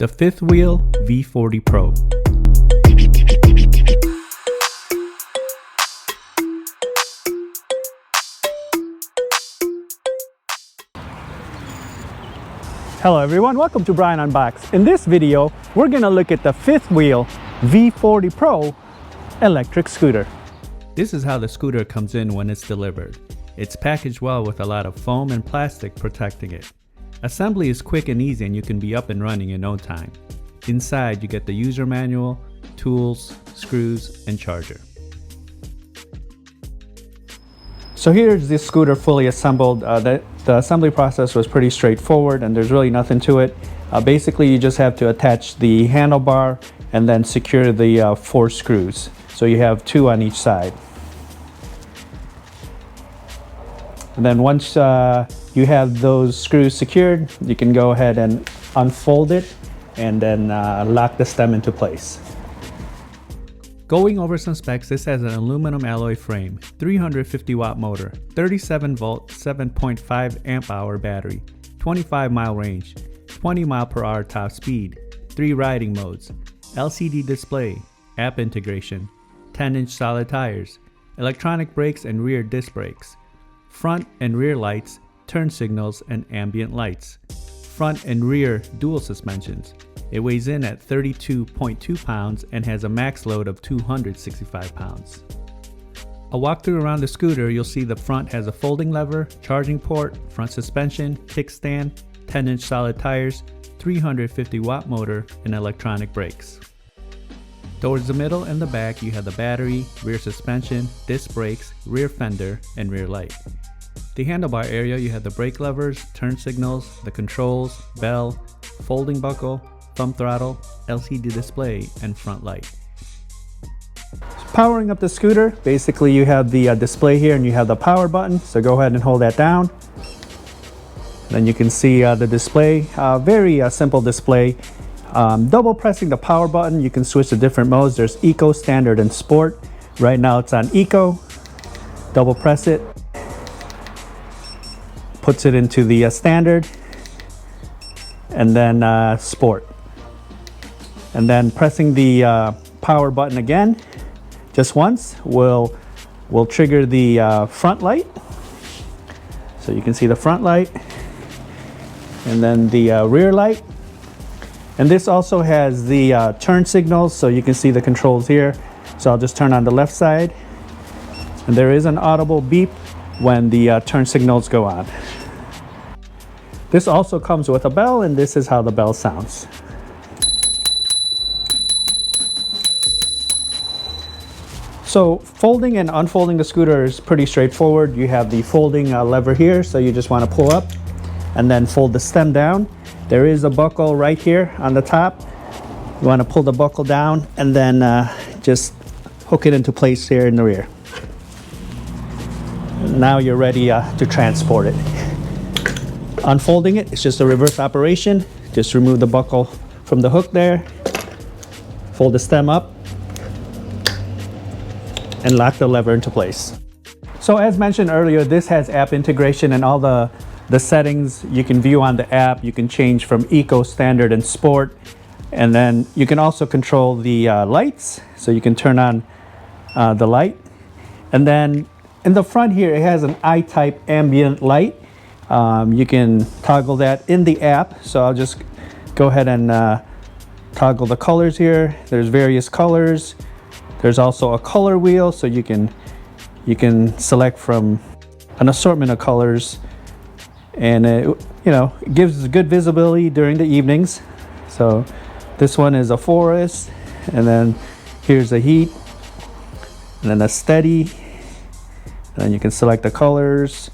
the fifth wheel V40 Pro. Hello everyone, welcome to Brian Unboxed. In this video, we're going to look at the fifth wheel V40 Pro electric scooter. This is how the scooter comes in when it's delivered. It's packaged well with a lot of foam and plastic protecting it. Assembly is quick and easy and you can be up and running in no time. Inside you get the user manual, tools, screws, and charger. So here's this scooter fully assembled. The assembly process was pretty straightforward and there's really nothing to it. Basically you just have to attach the handlebar and then secure the 4 screws. So you have 2 on each side. And then once you have those screws secured, you can go ahead and unfold it and then lock the stem into place. Going over some specs, this has an aluminum alloy frame, 350 watt motor, 37 volt, 7.5 amp hour battery, 25 mile range, 20 mile per hour top speed, 3 riding modes, LCD display, app integration, 10-inch solid tires, electronic brakes and rear disc brakes, front and rear lights, turn signals, and ambient lights, front and rear dual suspensions. It weighs in at 32.2 pounds and has a max load of 265 pounds. A walkthrough around the scooter, you'll see the front has a folding lever, charging port, front suspension, kickstand, 10-inch solid tires, 350 watt motor, and electronic brakes. Towards the middle and the back, you have the battery, rear suspension, disc brakes, rear fender, and rear light. The handlebar area, you have the brake levers, turn signals, the controls, bell, folding buckle, thumb throttle, LCD display, and front light. Powering up the scooter, basically you have the display here and you have the power button. So go ahead and hold that down. Then you can see the display, very simple display. Double pressing the power button, you can switch to different modes. There's Eco, Standard, and Sport. Right now it's on Eco. Double press it. Puts it into the Standard. And then Sport. And then pressing the power button again, just once, will trigger the front light. So you can see the front light. And then the rear light. And this also has the turn signals, so you can see the controls here. So I'll just turn on the left side. And there is an audible beep when the turn signals go on. This also comes with a bell, and this is how the bell sounds. So folding and unfolding the scooter is pretty straightforward. You have the folding lever here, so you just want to pull up and then fold the stem down. There is a buckle right here on the top. You want to pull the buckle down and then just hook it into place here in the rear. Now you're ready to transport it. Unfolding it, it's just a reverse operation. Just remove the buckle from the hook there, fold the stem up, and lock the lever into place. So as mentioned earlier, this has app integration and all the settings you can view on the app. You can change from Eco, Standard, and Sport. And then you can also control the lights. So you can turn on the light. And then in the front here, it has an I-type ambient light. You can toggle that in the app. So I'll just go ahead and toggle the colors here. There's various colors. There's also a color wheel, so you can select from an assortment of colors, and it gives good visibility during the evenings. So this one is a forest, and then here's a heat, and then a steady, and then you can select the colors.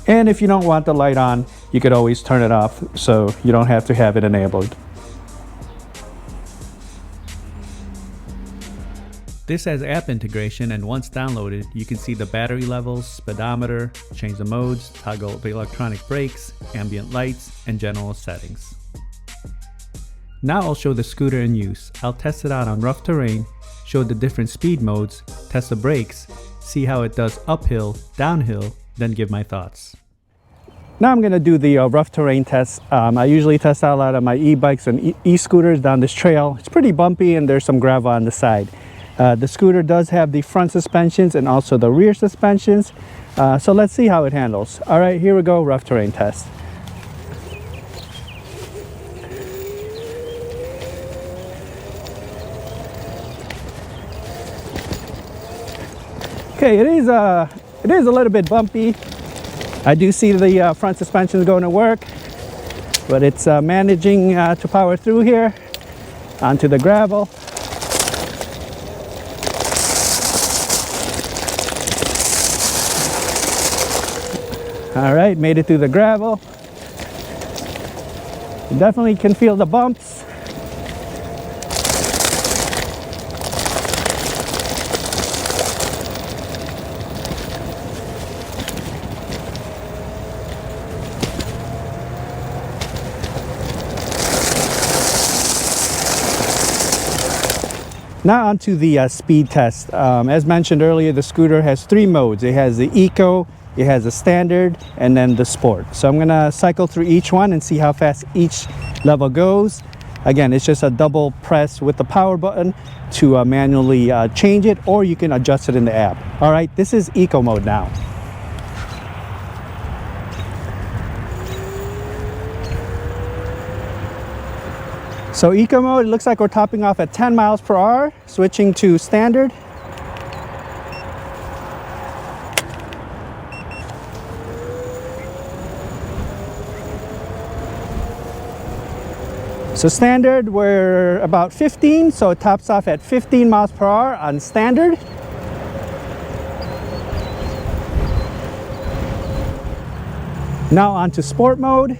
And if you don't want the light on, you could always turn it off, so you don't have to have it enabled. This has app integration, and once downloaded, you can see the battery levels, speedometer, change the modes, toggle the electronic brakes, ambient lights, and general settings. Now I'll show the scooter in use. I'll test it out on rough terrain, show the different speed modes, test the brakes, see how it does uphill, downhill, then give my thoughts. Now I'm gonna do the rough terrain test. I usually test out a lot of my e-bikes and e-scooters down this trail. It's pretty bumpy and there's some gravel on the side. The scooter does have the front suspensions and also the rear suspensions. So let's see how it handles. All right, here we go, rough terrain test. Okay, it is a little bit bumpy. I do see the front suspension is going to work, but it's managing to power through here onto the gravel. All right, made it through the gravel. You definitely can feel the bumps. Now onto the speed test. As mentioned earlier, the scooter has 3 modes. It has the Eco, it has the Standard, and then the Sport. So I'm gonna cycle through each one and see how fast each level goes. Again, it's just a double press with the power button to manually change it, or you can adjust it in the app. All right, this is Eco mode now. So Eco mode, it looks like we're topping off at 10 miles per hour, switching to Standard. So Standard, we're about 15, so it tops off at 15 miles per hour on Standard. Now on to Sport mode.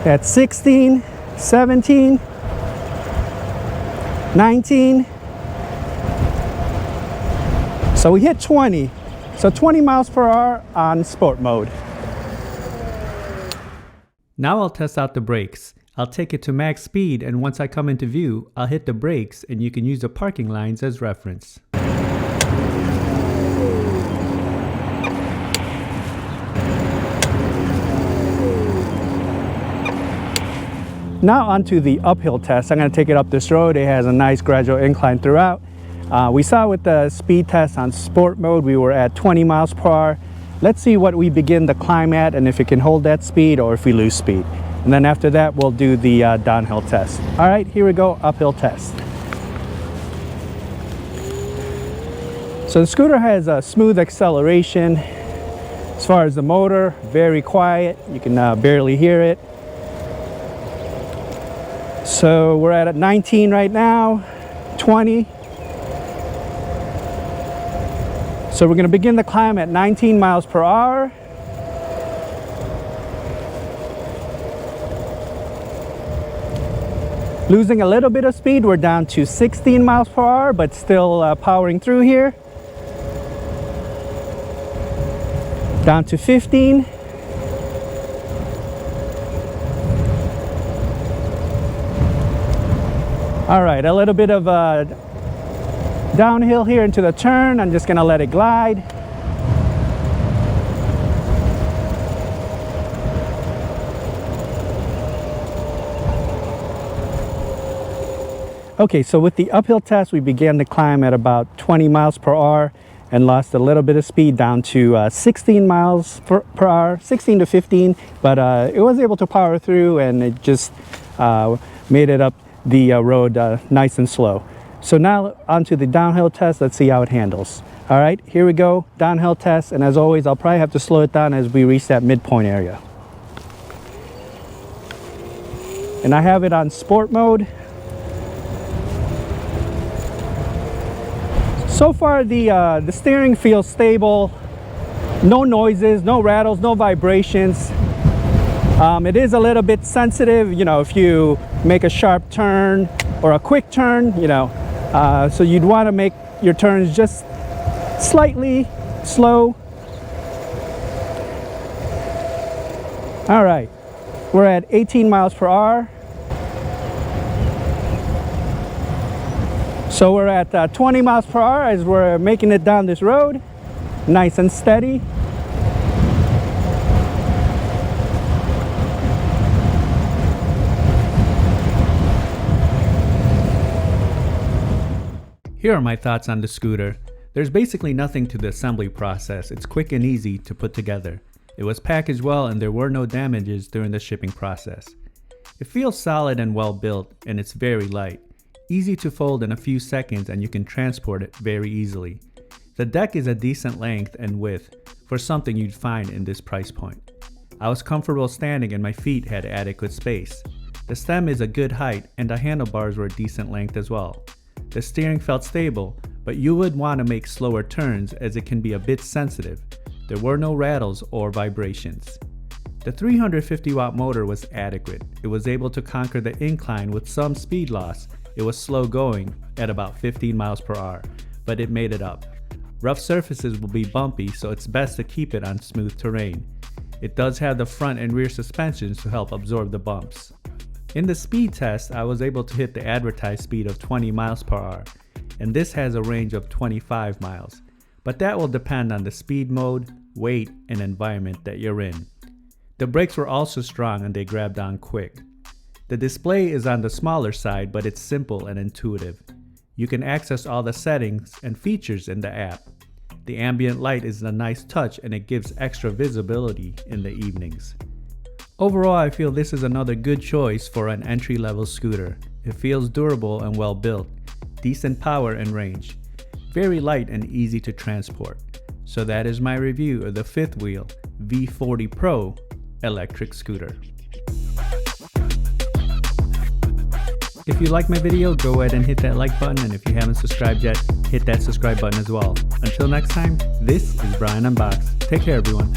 At 16, 17, 19. So we hit 20. So 20 miles per hour on Sport mode. Now I'll test out the brakes. I'll take it to max speed, and once I come into view, I'll hit the brakes and you can use the parking lines as reference. Now onto the uphill test. I'm going to take it up this road. It has a nice gradual incline throughout. We saw with the speed test on Sport mode, we were at 20 miles per hour. Let's see what we begin the climb at and if it can hold that speed or if we lose speed. And then after that, we'll do the downhill test. All right, here we go, uphill test. So the scooter has a smooth acceleration. As far as the motor, very quiet. You can barely hear it. So we're at 19 right now, 20. So we're going to begin the climb at 19 miles per hour. Losing a little bit of speed, we're down to 16 miles per hour, but still powering through here. Down to 15. All right, a little bit of downhill here into the turn. I'm just gonna let it glide. Okay, so with the uphill test, we began to climb at about 20 miles per hour and lost a little bit of speed down to 16 miles per hour, 16 to 15, but it was able to power through and it just made it up the road nice and slow. So now onto the downhill test. Let's see how it handles. All right, here we go, downhill test, and as always, I'll probably have to slow it down as we reach that midpoint area. And I have it on Sport mode. So far the steering feels stable, no noises, no rattles, no vibrations. It is a little bit sensitive, you know, if you make a sharp turn or a quick turn, you know, so you'd want to make your turns just slightly slow. All right, we're at 18 miles per hour. So we're at 20 miles per hour as we're making it down this road. Nice and steady. Here are my thoughts on the scooter. There's basically nothing to the assembly process. It's quick and easy to put together. It was packaged well and there were no damages during the shipping process. It feels solid and well built, and it's very light. Easy to fold in a few seconds, and you can transport it very easily. The deck is a decent length and width for something you'd find in this price point. I was comfortable standing and my feet had adequate space. The stem is a good height and the handlebars were a decent length as well. The steering felt stable, but you would want to make slower turns as it can be a bit sensitive. There were no rattles or vibrations. The 350 watt motor was adequate. It was able to conquer the incline with some speed loss. It was slow going at about 15 miles per hour, but it made it up. Rough surfaces will be bumpy, so it's best to keep it on smooth terrain. It does have the front and rear suspensions to help absorb the bumps. In the speed test, I was able to hit the advertised speed of 20 miles per hour, and this has a range of 25 miles. But that will depend on the speed mode, weight, and environment that you're in. The brakes were also strong and they grabbed on quick. The display is on the smaller side, but it's simple and intuitive. You can access all the settings and features in the app. The ambient light is a nice touch and it gives extra visibility in the evenings. Overall, I feel this is another good choice for an entry-level scooter. It feels durable and well built, decent power and range, very light and easy to transport. So that is my review of the fifth wheel V40 Pro electric scooter. If you like my video, go ahead and hit that like button, and if you haven't subscribed yet, hit that subscribe button as well. Until next time, this is Brian Unboxed. Take care, everyone.